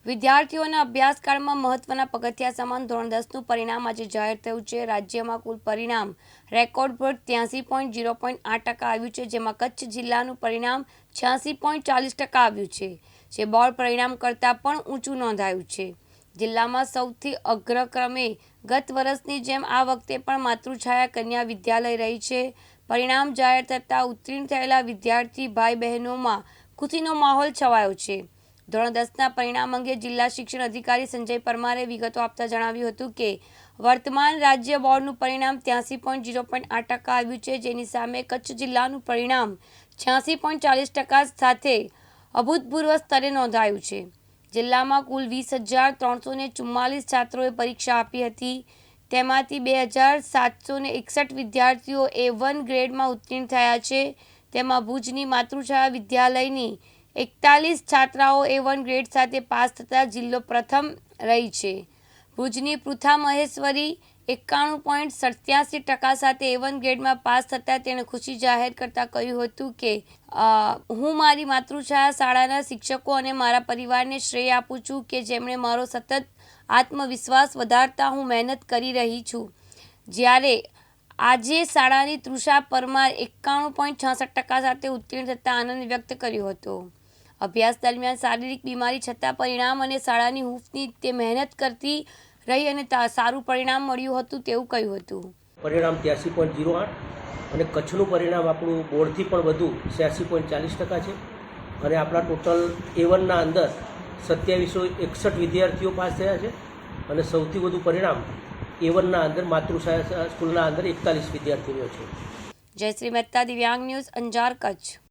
વિદ્યાર્થીઓના અભ્યાસકાળમાં મહત્વના પગથિયા સમાન ધોરણ 10નું પરિણામ આજે જાહેર થયું છે। રાજ્યમાં કુલ પરિણામ રેકોર્ડ પર 83.0.8% આવ્યું છે, જેમાં કચ્છ જિલ્લાનું પરિણામ 86.40% આવ્યું છે, જે બોર્ડ પરિણામ કરતાં પણ ઊંચું નોંધાયું છે। જિલ્લામાં સૌથી અગ્રક્રમે ગત વર્ષની જેમ આ વખતે પણ માતૃછાયા કન્યા વિદ્યાલય રહી છે। પરિણામ જાહેર થતાં ઉત્તીર્ણ થયેલા વિદ્યાર્થી ભાઈ બહેનોમાં ખુશીનો માહોલ છવાયો છે। ધોરણ 10ના પરિણામ અંગે જિલ્લા શિક્ષણ અધિકારી સંજય પરમારે વિગતો આપતા જણાવ્યું હતું કે વર્તમાન રાજ્ય બોર્ડનું પરિણામ 83.0.8% આવ્યું છે, જેની સામે કચ્છ જિલ્લાનું પરિણામ 86.40% સાથે અભૂતપૂર્વ સ્તરે નોંધાયું છે। જિલ્લામાં કુલ 20,344 છાત્રોએ પરીક્ષા આપી હતી, તેમાંથી 2,761 વિદ્યાર્થીઓ A1 ગ્રેડમાં ઉત્તીર્ણ થયા છે। તેમાં ભુજની માતૃછાયા વિદ્યાલયની 41 છાત્રાઓ A1 ગ્રેડ સાથે પાસ થતાં જિલ્લો પ્રથમ રહી છે। ભુજની પૃથા મહેશ્વરી 91.87% સાથે A1 ગ્રેડમાં પાસ થતાં તેણે ખુશી જાહેર કરતાં કહ્યું હતું કે હું મારી માતૃછાયા શાળાના શિક્ષકો અને મારા પરિવારને શ્રેય આપું છું કે જેમણે મારો સતત આત્મવિશ્વાસ વધારતા હું મહેનત કરી રહી છું। જ્યારે આજે શાળાની તૃષા પરમાર 91.66% સાથે ઉત્તીર્ણ થતાં આનંદ વ્યક્ત કર્યો હતો। અભ્યાસ દરમિયાન શારીરિક બીમારી છતાં પરિણામ અને શાળાની હૂંફની તે મહેનત કરતી રહી અને સારું પરિણામ મળ્યું હતું તેવું કહ્યું હતું। પરિણામ 83.08 અને કચ્છનું પરિણામ આપણું બોર્ડથી પણ વધુ 86.40% છે અને આપણા ટોટલ A1ના અંદર 2761 વિદ્યાર્થીઓ પાસ થયા છે અને સૌથી વધુ પરિણામ A1ના અંદર માતૃછાયા સ્કૂલના અંદર 41 વિદ્યાર્થીઓ છે। જયશ્રી મહેતા, દિવ્યાંગ ન્યૂઝ, અંજાર, કચ્છ।